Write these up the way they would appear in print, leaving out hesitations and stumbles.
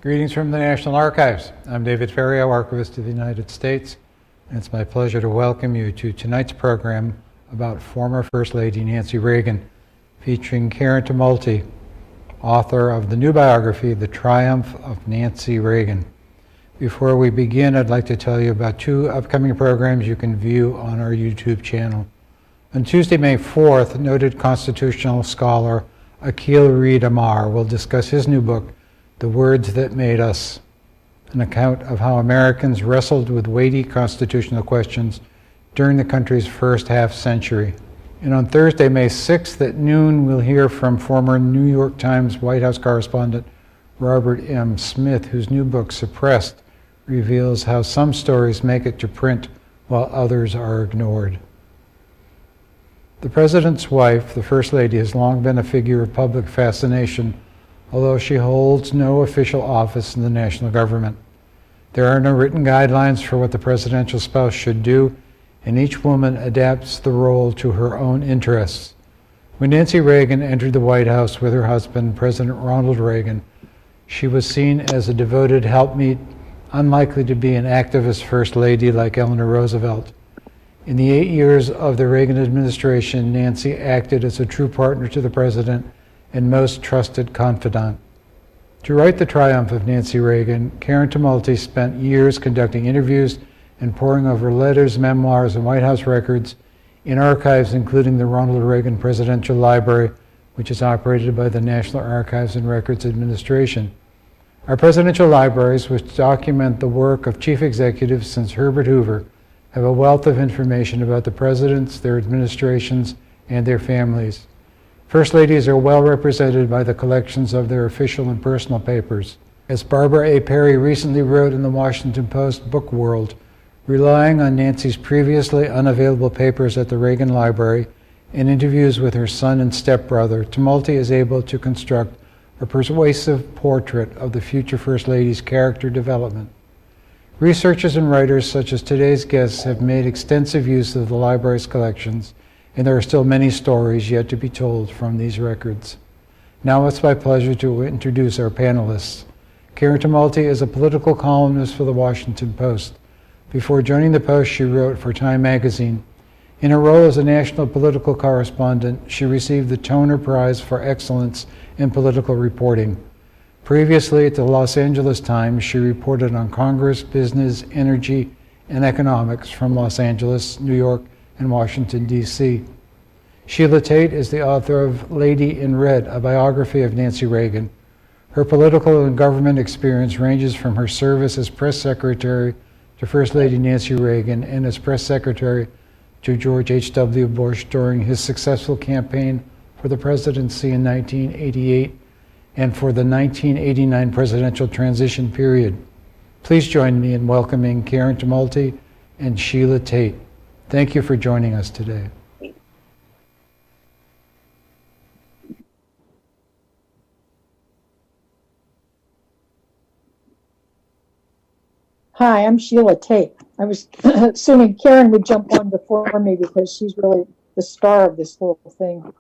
Greetings from the National Archives. I'm David Ferriero, Archivist of the United States, and it's my pleasure to welcome you to tonight's program about former First Lady Nancy Reagan, featuring Karen Tumulty, author of the new biography, The Triumph of Nancy Reagan. Before we begin, I'd like to tell you about two upcoming programs you can view on our YouTube channel. On Tuesday, May 4th, noted constitutional scholar Akhil Reed Amar will discuss his new book, The Words That Made Us, an account of how Americans wrestled with weighty constitutional questions during the country's first half-century. And on Thursday, May 6th at noon, we'll hear from former New York Times White House correspondent Robert M. Smith, whose new book, Suppressed, reveals how some stories make it to print while others are ignored. The President's wife, the First Lady, has long been a figure of public fascination, although she holds no official office in the national government. There are no written guidelines for what the presidential spouse should do, and each woman adapts the role to her own interests. When Nancy Reagan entered the White House with her husband, President Ronald Reagan, she was seen as a devoted helpmeet, unlikely to be an activist First Lady like Eleanor Roosevelt. In the 8 years of the Reagan administration, Nancy acted as a true partner to the president and most trusted confidant. To write The Triumph of Nancy Reagan, Karen Tumulty spent years conducting interviews and poring over letters, memoirs, and White House records in archives including the Ronald Reagan Presidential Library, which is operated by the National Archives and Records Administration. Our presidential libraries, which document the work of chief executives since Herbert Hoover, have a wealth of information about the presidents, their administrations, and their families. First Ladies are well represented by the collections of their official and personal papers. As Barbara A. Perry recently wrote in the Washington Post Book World, relying on Nancy's previously unavailable papers at the Reagan Library and interviews with her son and stepbrother, Tumulty is able to construct a persuasive portrait of the future First Lady's character development. Researchers and writers such as today's guests have made extensive use of the library's collections, and there are still many stories yet to be told from these records. Now it's my pleasure to introduce our panelists. Karen Tumulty is a political columnist for the Washington Post. Before joining the Post, she wrote for Time magazine. In her role as a national political correspondent, she received the Toner Prize for Excellence in Political Reporting. Previously at the Los Angeles Times, she reported on Congress, business, energy, and economics from Los Angeles, New York, and Washington, D.C. Sheila Tate is the author of Lady in Red, a biography of Nancy Reagan. Her political and government experience ranges from her service as press secretary to First Lady Nancy Reagan and as press secretary to George H.W. Bush during his successful campaign for the presidency in 1988 and for the 1989 presidential transition period. Please join me in welcoming Karen Tumulty and Sheila Tate. Thank you for joining us today. Hi, I'm Sheila Tate. I was assuming Karen would jump on before me because she's really the star of this whole thing.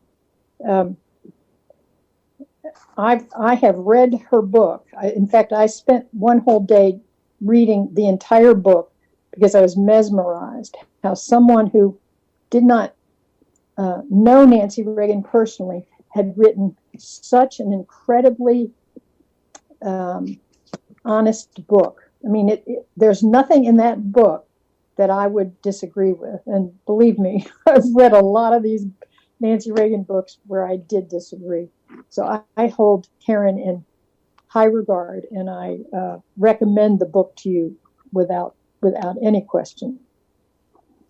I have read her book. In fact, I spent one whole day reading the entire book because I was mesmerized how someone who did not know Nancy Reagan personally had written such an incredibly honest book. I mean, there's nothing in that book that I would disagree with. And believe me, I've read a lot of these Nancy Reagan books where I did disagree. So I hold Karen in high regard, and I recommend the book to you without any question.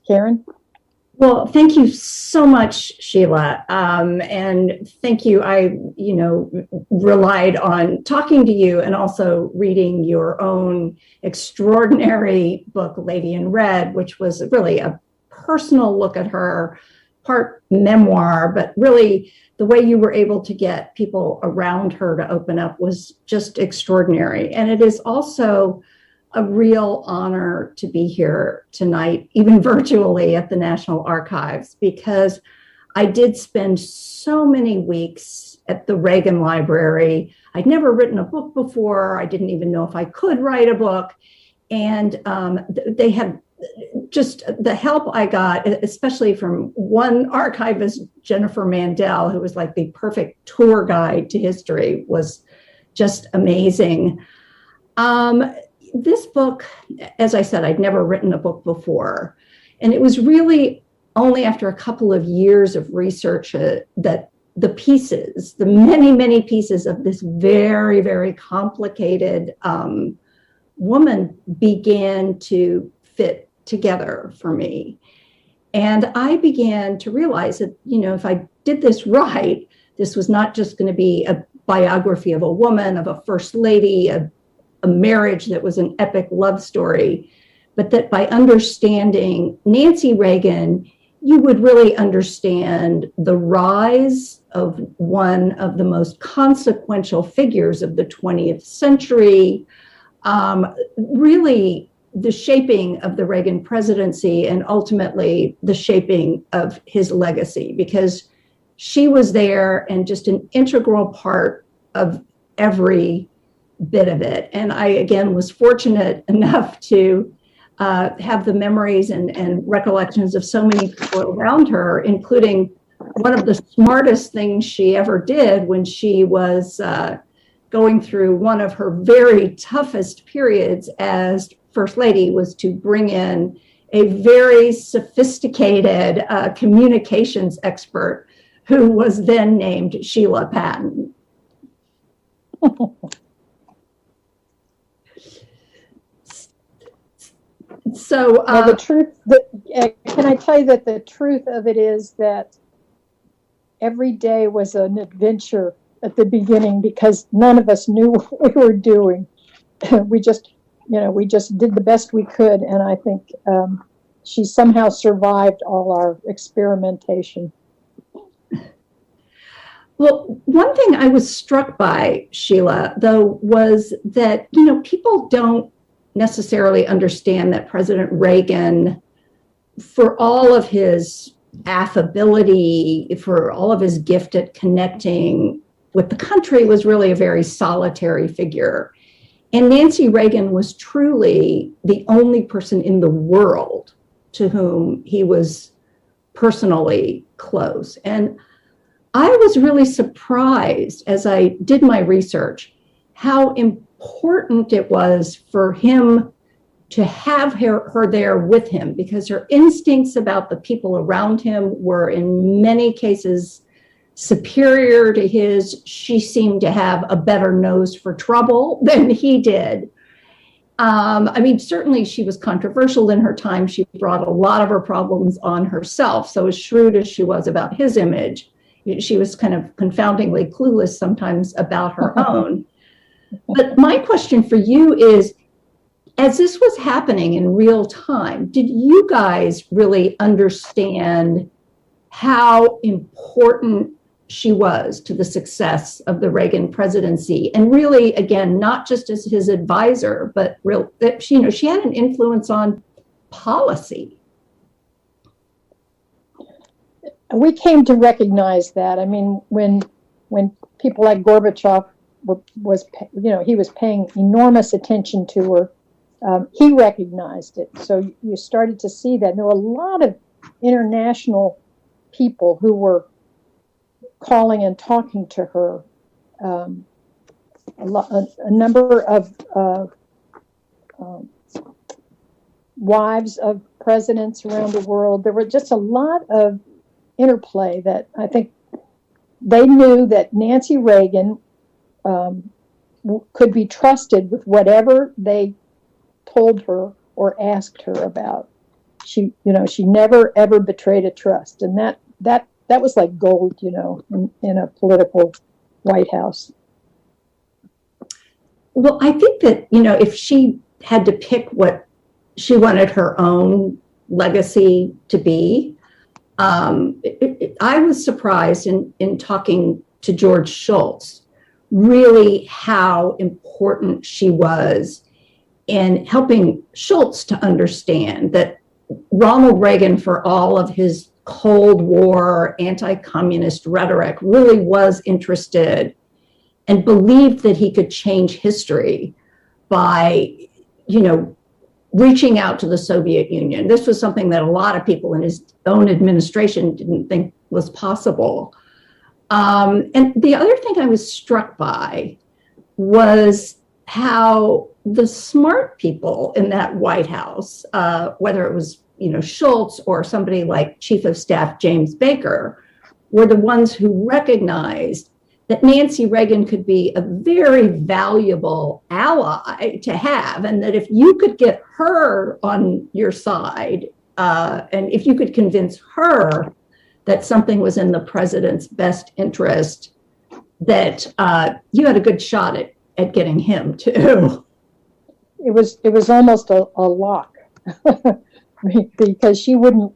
Karen? Well, thank you so much, Sheila. And thank you. I, relied on talking to you and also reading your own extraordinary book, Lady in Red, which was really a personal look at her, part memoir, but really the way you were able to get people around her to open up was just extraordinary. And it is also a real honor to be here tonight, even virtually at the National Archives, because I did spend so many weeks at the Reagan Library. I'd never written a book before. I didn't even know if I could write a book. And they had just the help I got, especially from one archivist, Jennifer Mandel, who was like the perfect tour guide to history, was just amazing. This book, as I said, I'd never written a book before. And it was really only after a couple of years of research that the pieces, the many, many pieces of this very, very complicated woman began to fit together for me. And I began to realize that, if I did this right, this was not just going to be a biography of a woman, of a first lady, a marriage that was an epic love story, but that by understanding Nancy Reagan, you would really understand the rise of one of the most consequential figures of the 20th century, really the shaping of the Reagan presidency and ultimately the shaping of his legacy, because she was there and just an integral part of every bit of it. And I, again, was fortunate enough to have the memories and recollections of so many people around her, including one of the smartest things she ever did when she was going through one of her very toughest periods as First Lady, was to bring in a very sophisticated communications expert who was then named Sheila Patton. So the truth, can I tell you that the truth of it is that every day was an adventure at the beginning, because none of us knew what we were doing. We just did the best we could, and I think she somehow survived all our experimentation. Well, one thing I was struck by, Sheila, though, was that, people don't necessarily understand that President Reagan, for all of his affability, for all of his gift at connecting with the country, was really a very solitary figure. And Nancy Reagan was truly the only person in the world to whom he was personally close. And I was really surprised as I did my research how important it was for him to have her there with him, because her instincts about the people around him were in many cases superior to his. She seemed to have a better nose for trouble than he did. Certainly she was controversial in her time. She brought a lot of her problems on herself. So as shrewd as she was about his image, she was kind of confoundingly clueless sometimes about her own. But my question for you is, as this was happening in real time, did you guys really understand how important she was to the success of the Reagan presidency? And really, again, not just as his advisor, but that she had an influence on policy. We came to recognize that. When people like Gorbachev he was paying enormous attention to her, he recognized it. So you started to see that. There were a lot of international people who were calling and talking to her. A number of wives of presidents around the world. There were just a lot of interplay that I think they knew that Nancy Reagan could be trusted with whatever they told her or asked her about. She never ever betrayed a trust, and that was like gold, in a political White House. Well, I think that, if she had to pick what she wanted her own legacy to be, I was surprised in talking to George Shultz, really how important she was in helping Shultz to understand that Ronald Reagan, for all of his Cold War, anti-communist rhetoric, really was interested and believed that he could change history by, reaching out to the Soviet Union. This was something that a lot of people in his own administration didn't think was possible. And the other thing I was struck by was how the smart people in that White House, whether it was Schultz or somebody like Chief of Staff James Baker, were the ones who recognized that Nancy Reagan could be a very valuable ally to have, and that if you could get her on your side, and if you could convince her that something was in the president's best interest, that you had a good shot at getting him too. It was almost a lock because she wouldn't,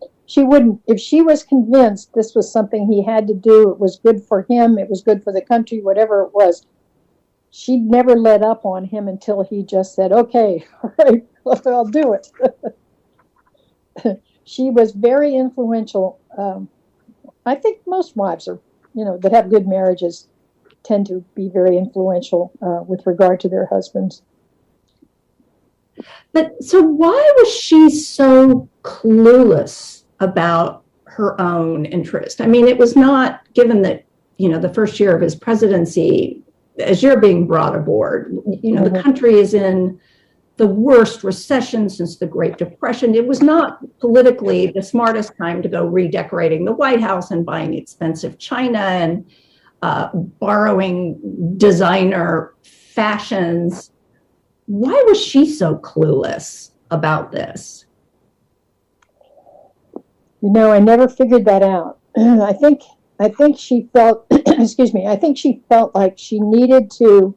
if she was convinced this was something he had to do, it was good for him, it was good for the country, whatever it was, she'd never let up on him until he just said, okay, all right, I'll do it. She was very influential. I think most wives are, that have good marriages tend to be very influential with regard to their husbands. But so why was she so clueless about her own interest? I mean, it was not, given that, the first year of his presidency, as you're being brought aboard, the country is in the worst recession since the Great Depression. It was not politically the smartest time to go redecorating the White House and buying expensive china and borrowing designer fashions. Why was she so clueless about this? I never figured that out. I think she felt, excuse me, I think she felt like she needed to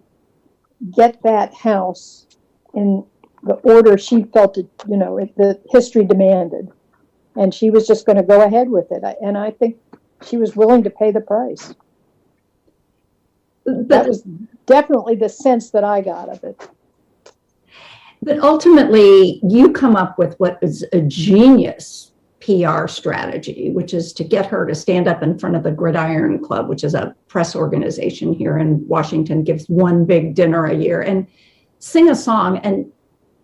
get that house in the order she felt it, the history demanded. And she was just going to go ahead with it. And I think she was willing to pay the price. That was definitely the sense that I got of it. But ultimately, you come up with what is a genius PR strategy, which is to get her to stand up in front of the Gridiron Club, which is a press organization here in Washington, gives one big dinner a year, and sing a song and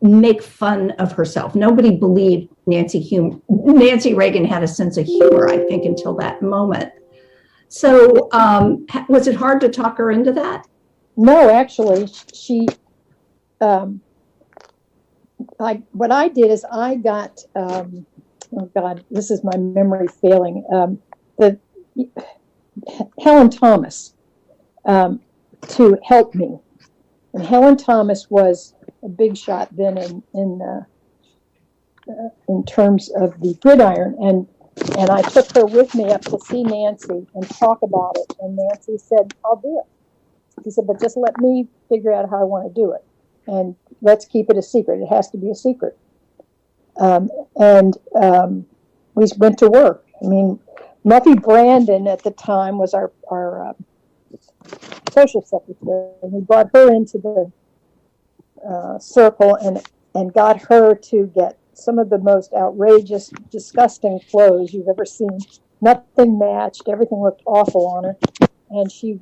make fun of herself. Nobody believed Nancy Reagan had a sense of humor, I think, until that moment. So was it hard to talk her into that? No, actually, she... what I did is I got, oh God, this is my memory failing, Helen Thomas to help me. And Helen Thomas was a big shot then in terms of the Gridiron. And I took her with me up to see Nancy and talk about it. And Nancy said, I'll do it. She said, but just let me figure out how I want to do it. And let's keep it a secret. It has to be a secret. We went to work. I mean, Muffy Brandon at the time was our social secretary, and we brought her into the circle and got her to get some of the most outrageous, disgusting clothes you've ever seen. Nothing matched. Everything looked awful on her, and she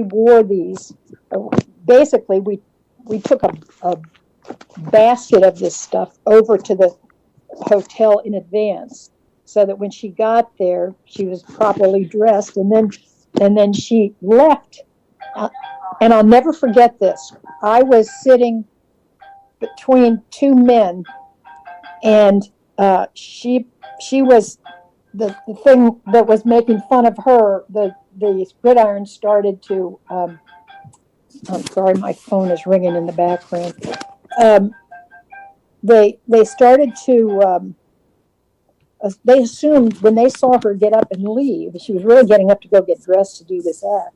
wore these. Basically, we took a basket of this stuff over to the hotel in advance, so that when she got there, she was properly dressed, and then she left. And I'll never forget this. I was sitting between two men, and she was the thing that was making fun of her. The Gridiron started to. I'm sorry, my phone is ringing in the background. They started to. They assumed when they saw her get up and leave, she was really getting up to go get dressed to do this act.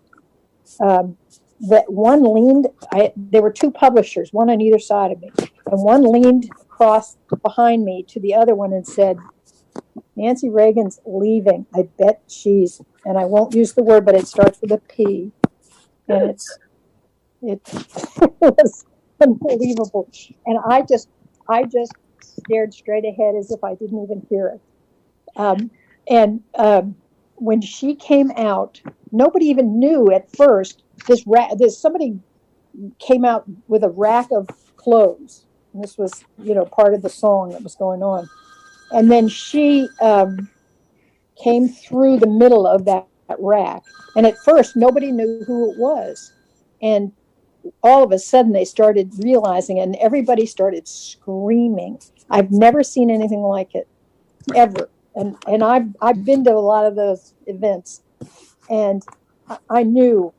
That one leaned. There were two publishers, one on either side of me, and one leaned across behind me to the other one and said, "Nancy Reagan's leaving. I bet she's." And I won't use the word, but it starts with a P, and it was unbelievable. And I just stared straight ahead as if I didn't even hear it. And when she came out, nobody even knew at first. Somebody came out with a rack of clothes. And this was, part of the song that was going on. And then she came through the middle of that rack. And at first, nobody knew who it was. And all of a sudden, they started realizing it, and everybody started screaming. I've never seen anything like it, ever. And I've been to a lot of those events, and I knew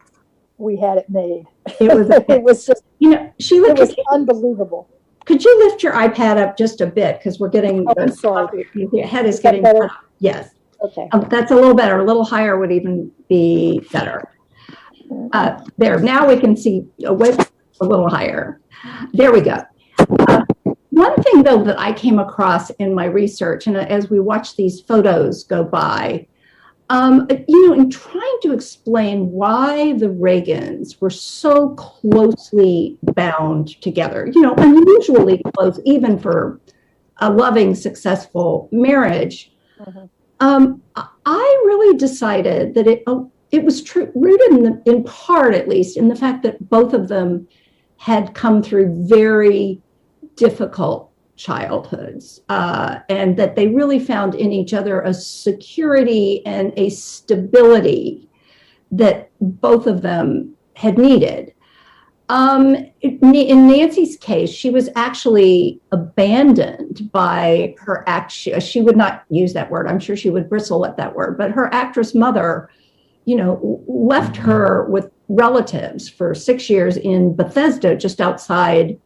we had it made. It was just, Sheila, it was unbelievable. Could you lift your iPad up just a bit, because we're getting, I'm sorry. Your head is Is that getting better? Yes. Okay. That's a little better. A little higher would even be better. There. Now we can see a little higher. There we go. One thing, though, that I came across in my research, and as we watch these photos go by, in trying to explain why the Reagans were so closely bound together, unusually close, even for a loving, successful marriage. I really decided that it was true, rooted in part, at least, in the fact that both of them had come through very difficult childhoods, and that they really found in each other a security and a stability that both of them had needed. In Nancy's case, she was actually abandoned by her she would not use that word. I'm sure she would bristle at that word, but her actress mother, left her with relatives for 6 years in Bethesda, just outside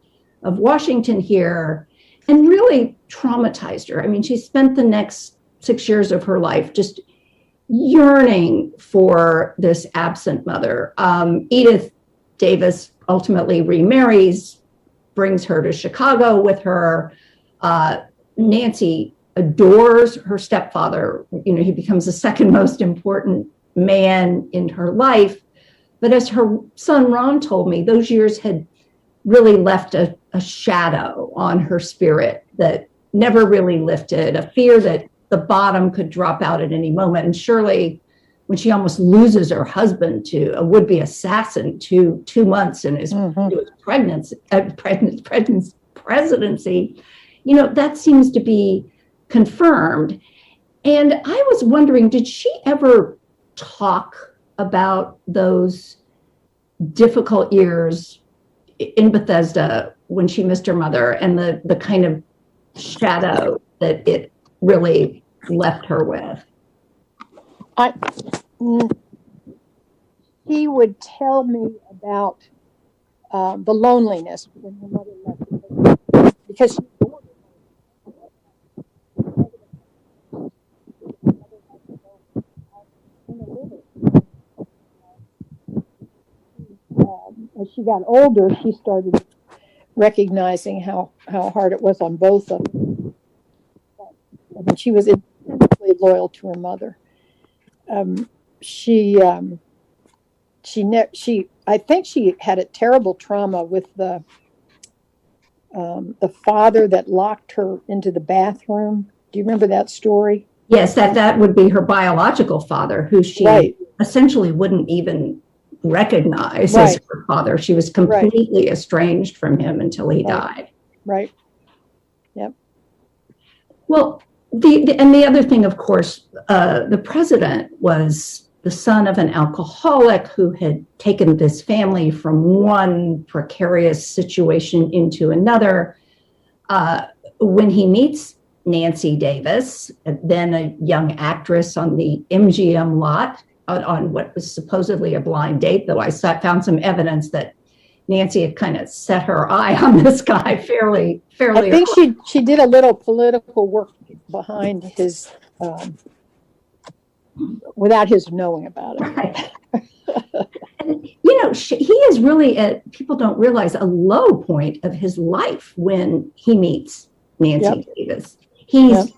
of Washington here, and really traumatized her. I mean, she spent the next 6 years of her life just yearning for this absent mother. Edith Davis ultimately remarries, brings her to Chicago with her. Nancy adores her stepfather. He becomes the second most important man in her life. But as her son Ron told me, those years had really left a shadow on her spirit that never really lifted, a fear that the bottom could drop out at any moment. And surely, when she almost loses her husband to a would-be assassin 2 months in his presidency, that seems to be confirmed. And I was wondering, did she ever talk about those difficult years in Bethesda when she missed her mother, and the kind of shadow that it really left her with? He would tell me about the loneliness when her mother left, because she as she got older, she started recognizing how hard it was on both of them. And she was intensely loyal to her mother. I think she had a terrible trauma with the father that locked her into the bathroom. Do you remember that story? Yes, that would be her biological father, who she essentially wouldn't even recognize as her father. She was completely estranged from him until he died. Right. Yep. Well, the other thing, of course, the president was the son of an alcoholic who had taken this family from one precarious situation into another. When he meets Nancy Davis, then a young actress on the MGM lot, on what was supposedly a blind date, though I found some evidence that Nancy had kind of set her eye on this guy fairly. I think she did a little political work behind his, without his knowing about it. Right. And, he is really people don't realize, a low point of his life when he meets Nancy Davis. He's,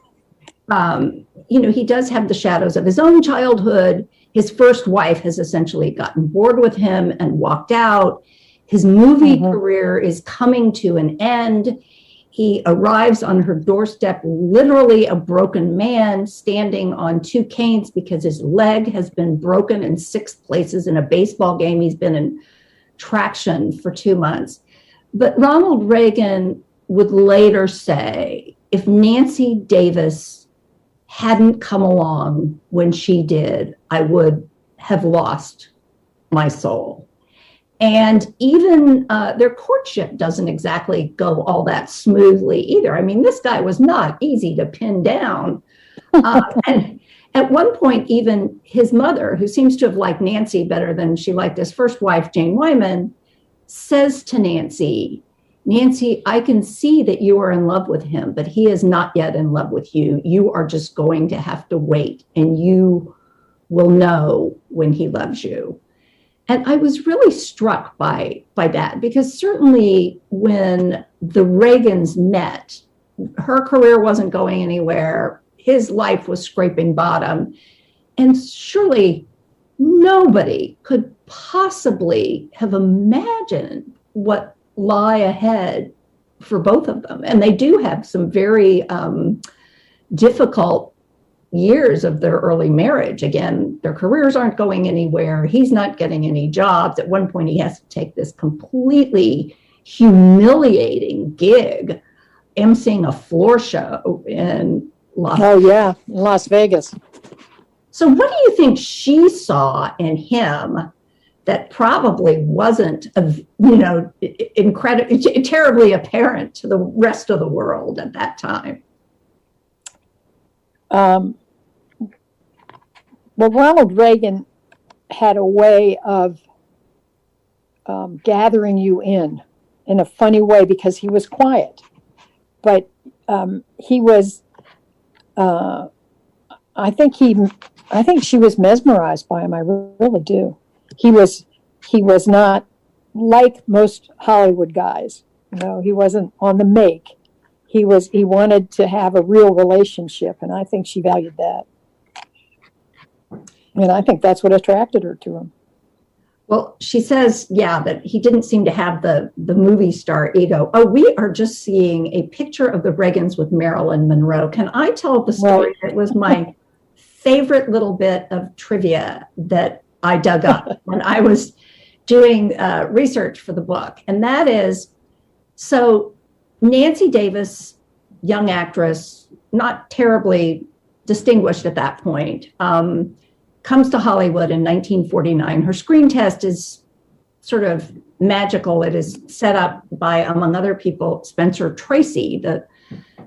he does have the shadows of his own childhood. His first wife has essentially gotten bored with him and walked out. His movie career is coming to an end. he arrives on her doorstep, literally a broken man standing on two canes because his leg has been broken in 6 places in a baseball game. He's been in traction for 2 months. But Ronald Reagan would later say, if Nancy Davis hadn't come along when she did, I would have lost my soul. And even their courtship doesn't exactly go all that smoothly either. I mean, this guy was not easy to pin down. And at one point, even his mother, who seems to have liked Nancy better than she liked his first wife, Jane Wyman, says to Nancy, Nancy, I can see that you are in love with him, but he is not yet in love with you. You are just going to have to wait, and you will know when he loves you. And I was really struck by that, because certainly when the Reagans met, her career wasn't going anywhere. His life was scraping bottom. And surely nobody could possibly have imagined what lie ahead for both of them. And they do have some very difficult years of their early marriage. Again, their careers aren't going anywhere. He's not getting any jobs. At one point, he has to take this completely humiliating gig, emceeing a floor show in Las Vegas. So what do you think she saw in him that probably wasn't, terribly apparent to the rest of the world at that time? Well, Ronald Reagan had a way of gathering you in a funny way, because he was quiet, but he was. I think she was mesmerized by him. I really do. He was not like most Hollywood guys. He wasn't on the make. He wanted to have a real relationship, and I think she valued that. And I think that's what attracted her to him. Well, she says, that he didn't seem to have the movie star ego. Oh, we are just seeing a picture of the Reagans with Marilyn Monroe. Can I tell the story? Right. It was my favorite little bit of trivia that I dug up when I was doing research for the book. And that is, so Nancy Davis, young actress, not terribly distinguished at that point, comes to Hollywood in 1949. Her screen test is sort of magical. It is set up by, among other people, Spencer Tracy, the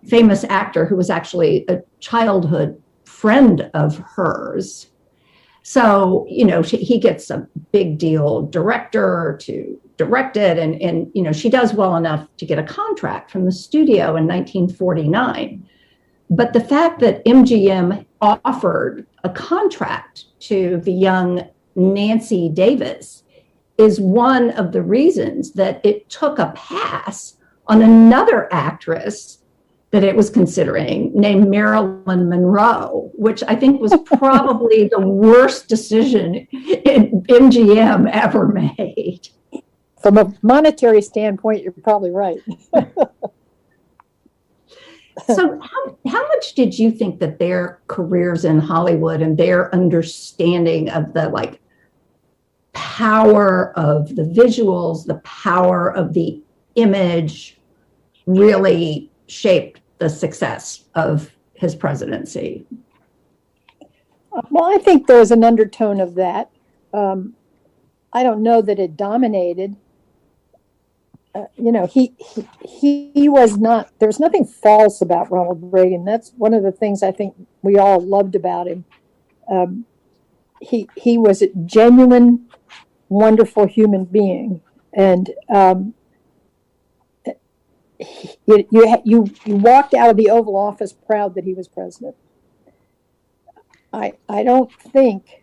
famous actor who was actually a childhood friend of hers. So, he gets a big deal director to direct it. And she does well enough to get a contract from the studio in 1949. But the fact that MGM offered a contract to the young Nancy Davis is one of the reasons that it took a pass on another actress that it was considering, named Marilyn Monroe, which I think was probably the worst decision MGM ever made. From a monetary standpoint, you're probably right. So how much did you think that their careers in Hollywood and their understanding of the power of the visuals, the power of the image really shaped the success of his presidency? Well, I think there was an undertone of that. I don't know that it dominated. He was not, there was nothing false about Ronald Reagan. That's one of the things I think we all loved about him. He was a genuine, wonderful human being. And you walked out of the Oval Office proud that he was president. I don't think,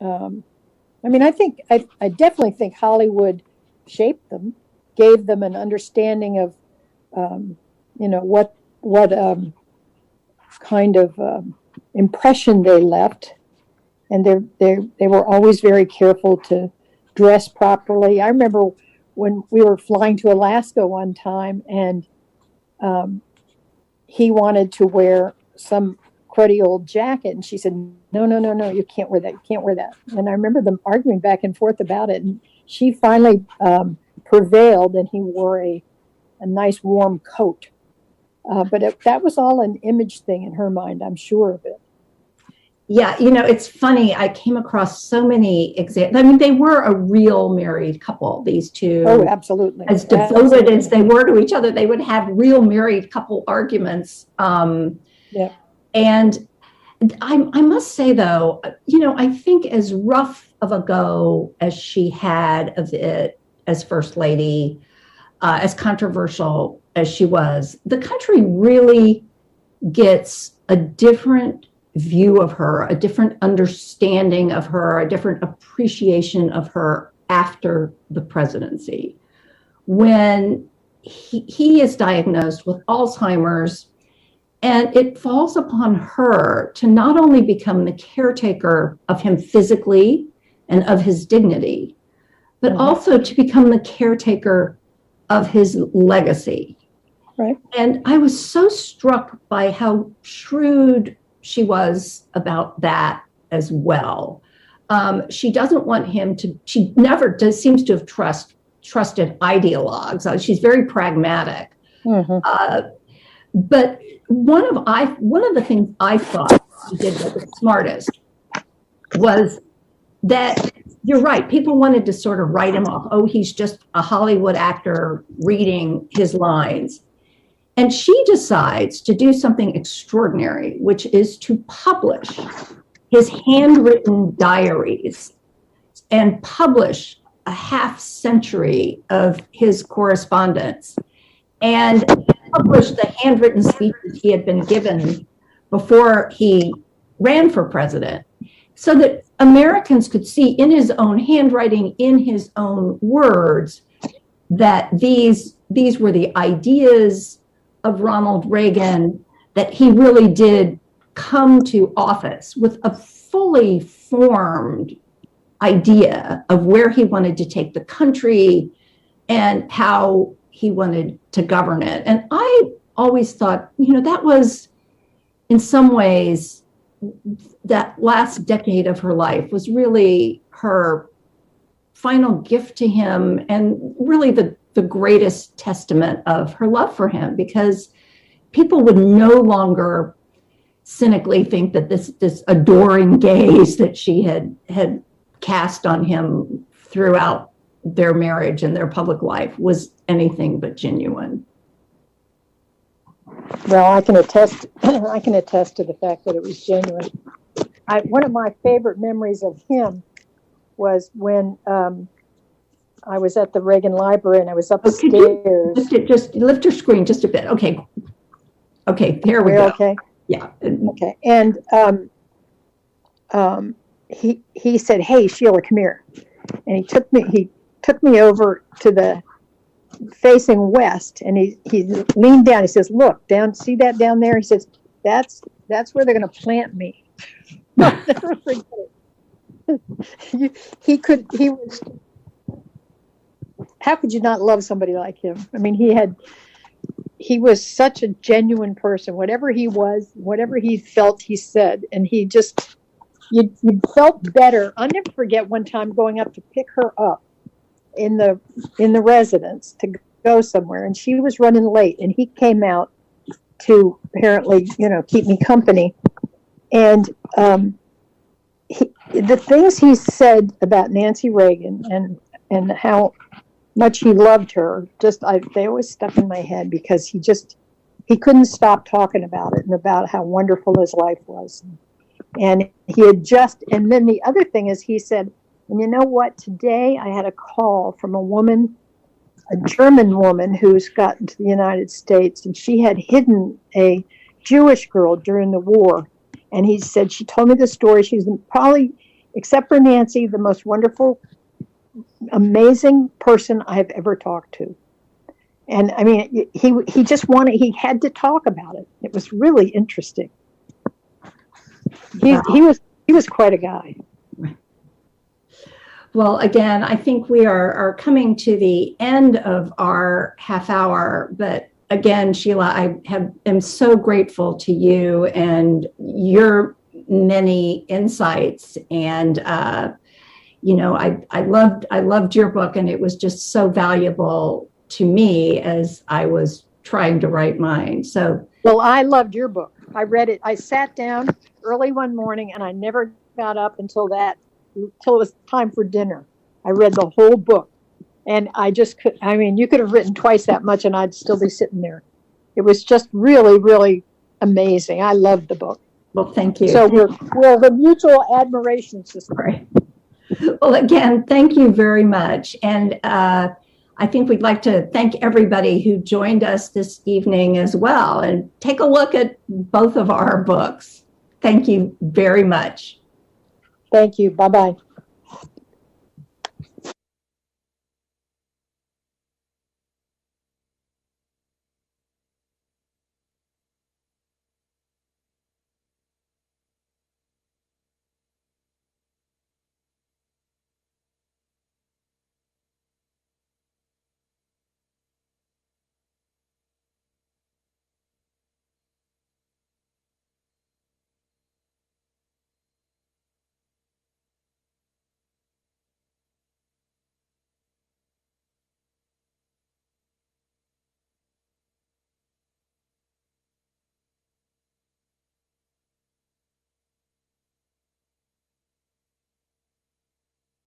I definitely think Hollywood shaped them, gave them an understanding of, what kind of impression they left, and they were always very careful to dress properly. I remember when we were flying to Alaska one time, and he wanted to wear some cruddy old jacket, and she said, no, no, no, no, you can't wear that, you can't wear that. And I remember them arguing back and forth about it, and she finally prevailed, and he wore a nice warm coat. But that was all an image thing in her mind, I'm sure of it. Yeah, it's funny. I came across so many examples. I mean, they were a real married couple, these two. Oh, absolutely. As devoted absolutely. As they were to each other, they would have real married couple arguments. Yeah. And I must say, though, I think as rough of a go as she had of it as First Lady, as controversial as she was, the country really gets a different view of her, a different understanding of her, a different appreciation of her after the presidency. When he is diagnosed with Alzheimer's, and it falls upon her to not only become the caretaker of him physically and of his dignity, but also to become the caretaker of his legacy. Right. And I was so struck by how shrewd she was about that as well. She doesn't want him to, she never seems to have trusted ideologues. She's very pragmatic. But one of the things I thought she did the smartest was that, you're right, people wanted to sort of write him off. Oh, he's just a Hollywood actor reading his lines. And she decides to do something extraordinary, which is to publish his handwritten diaries and publish a half century of his correspondence and publish the handwritten speeches he had been given before he ran for president, so that Americans could see in his own handwriting, in his own words, that these were the ideas of Ronald Reagan, that he really did come to office with a fully formed idea of where he wanted to take the country and how he wanted to govern it. And I always thought, that was, in some ways, that last decade of her life was really her final gift to him, and really the greatest testament of her love for him, because people would no longer cynically think that this adoring gaze that she had cast on him throughout their marriage and their public life was anything but genuine. Well, I can attest to the fact that it was genuine. One of my favorite memories of him was when I was at the Reagan Library and I was upstairs. Just lift your screen just a bit. Okay, here we go. Okay. Yeah. Okay. And he said, "Hey, Sheila, come here," and he took me over to the facing west, and he leaned down. He says, "Look down, see that down there?" He says, "That's where they're going to plant me." I'll never forget it. He was. How could you not love somebody like him? I mean, he was such a genuine person. Whatever he was, whatever he felt, he said, and he just, you felt better. I'll never forget one time going up to pick her up in the residence to go somewhere, and she was running late, and he came out to apparently, keep me company. And the things he said about Nancy Reagan and how much he loved her, they always stuck in my head, because he couldn't stop talking about it and about how wonderful his life was. And and then the other thing is, he said, and you know what, today I had a call from a German woman who's gotten to the United States, and she had hidden a Jewish girl during the war. And he said, she told me the story. She's probably, except for Nancy, the most wonderful, amazing person I've ever talked to. And I mean, he had to talk about it. It was really interesting. He was quite a guy. Well, again, I think we are coming to the end of our half hour, but again, Sheila, am so grateful to you and your many insights. And I loved your book, and it was just so valuable to me as I was trying to write mine. So, well, I loved your book. I read it. I sat down early one morning, and I never got up until it was time for dinner. I read the whole book, and I just could. I mean, you could have written twice that much, and I'd still be sitting there. It was just really, really amazing. I loved the book. Well, thank you. So we're the mutual admiration system. Right. Well, again, thank you very much. And I think we'd like to thank everybody who joined us this evening as well. And take a look at both of our books. Thank you very much. Thank you. Bye-bye.